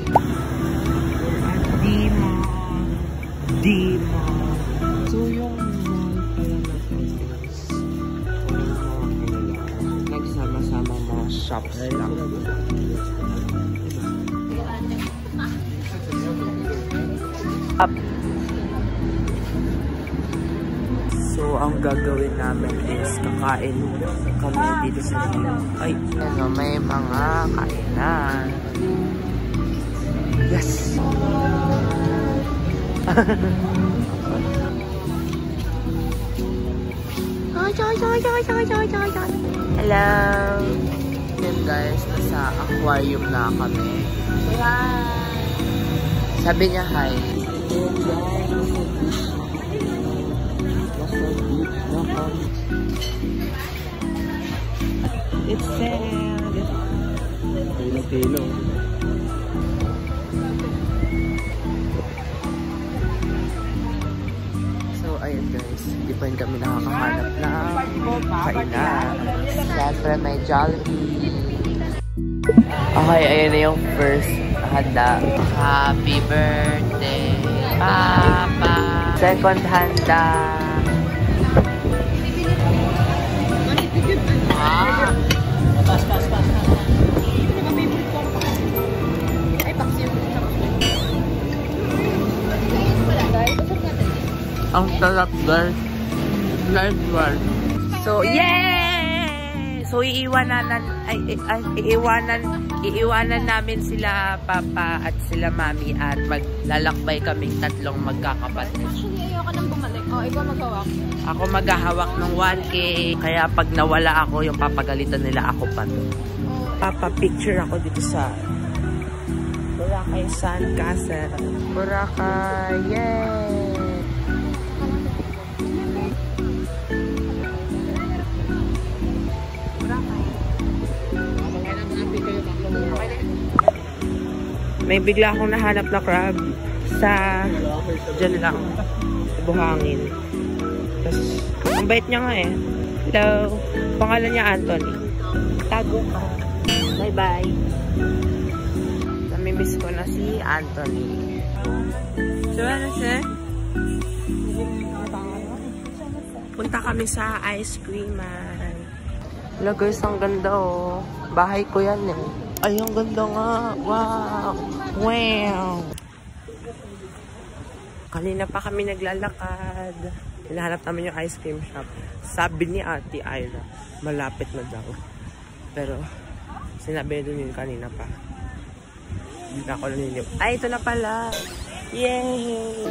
at Dima. So yung mall pala na is nagsama-sama mga shops lang. Up. So ang gagawin namin is kakain kami dito sa Rio. Ay, ano, may mga kainan. Yes! Hello! Then guys, nasa aquarium na kami. Hi! Sabi niya hi. It's sad. Tilo. So ayun guys, hindi pa rin kami nakakahanap na kainan. Siyempre may Jollibee. Okay, ayun na yung first handa. Happy birthday, Papa. Second handa. Pas. Ay, paksiyo. Ang sarap guys. Nice one. So, yay! So, iiwanan namin sila Papa at sila Mami at maglalakbay kaming tatlong magkakapatid. Actually, ayoko nang bumalik. O, ikaw maghawak. Ako maghahawak ng 1K. Kaya pag nawala ako, yung papagalitan nila ako pa doon. Papa-picture ako dito sa Boracay Sandcastle. Boracay! Yay! May bigla akong nahanap na crab sa dyan lang, buhangin. Tapos, ang bait niya nga eh. Hello. Pangalan niya Anthony. Tago ka. Bye-bye. Namimiss ko na si Anthony. So, ano siya? Punta kami sa ice creaman. Hello guys, ang ganda oh. Bahay ko yan eh. Ay, ang ganda nga. Wow. Wow. Kanina pa kami naglalakad. Hinahanap namin yung ice cream shop. Sabi ni Ate Ira, malapit na daw. Pero, sinabi doon yun kanina pa. Hindi na ako naniniw. Ay, ito na pala. Yay!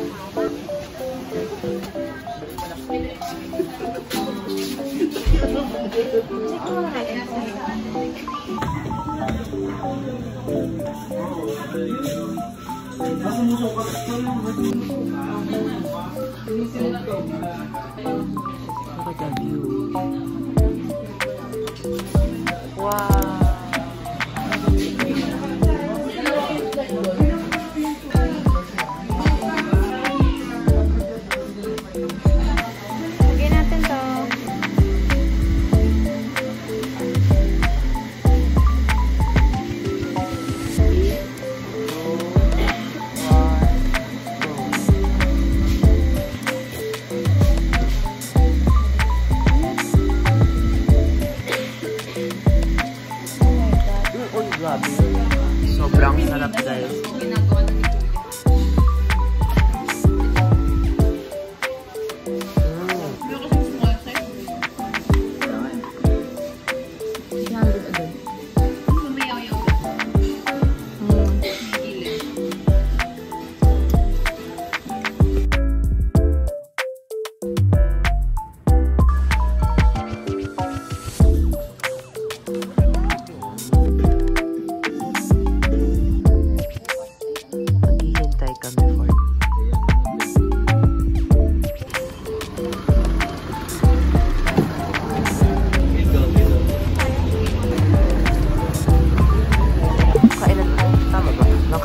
Look at the view. Wow. Sobrang sarap guys.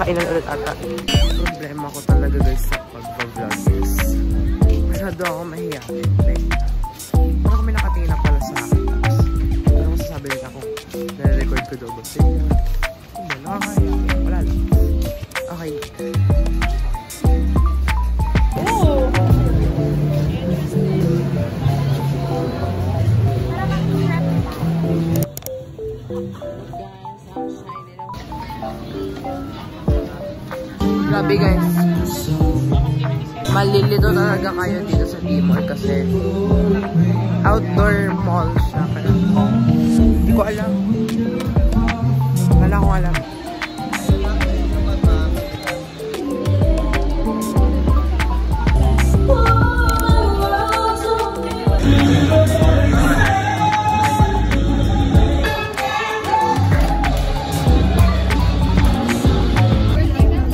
Kainan ulit ata. Problema ko talaga guys sa pag-vlog is masyado ako mahihayin. Parang kami nakatingin na pala sa akin. Tapos ano masasabi nila kung nare-record ko daw ba? Sige na. Wala lang. Grabe guys. Malilito talaga kayo dito sa Timor kasi outdoor mall siya. Kaya hindi ko alam. Wala akong alam.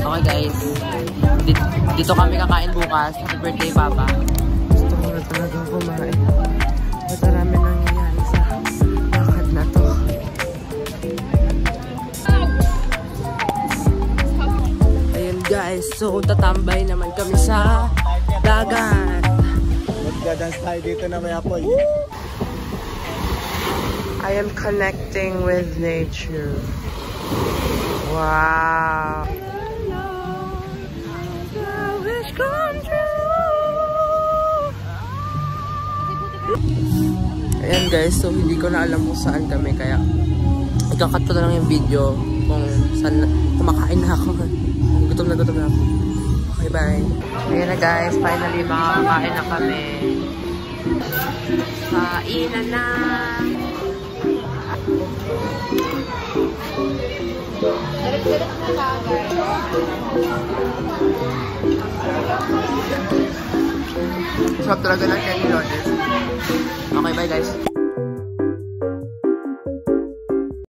Okay guys, dito kami kakain bukas. Happy birthday, Papa. Gusto ko na talagang kumain. Matarami nangyayari sa lakad na to. Ayun guys, so tatambay naman kami sa dagat. Magdadance tayo dito na may apoy. I am connecting with nature. Wow. Ayan guys, so hindi ko na alam kung saan kami kaya ikakat ko na lang yung video kung saan kumakain na ako. Gutom na ako. Okay, bye. Ayan na guys, finally makakain na kami. Kainan na. Dalit-dalit na bagay. Sarap talaga ng Kenny Lotus. Okay, bye guys.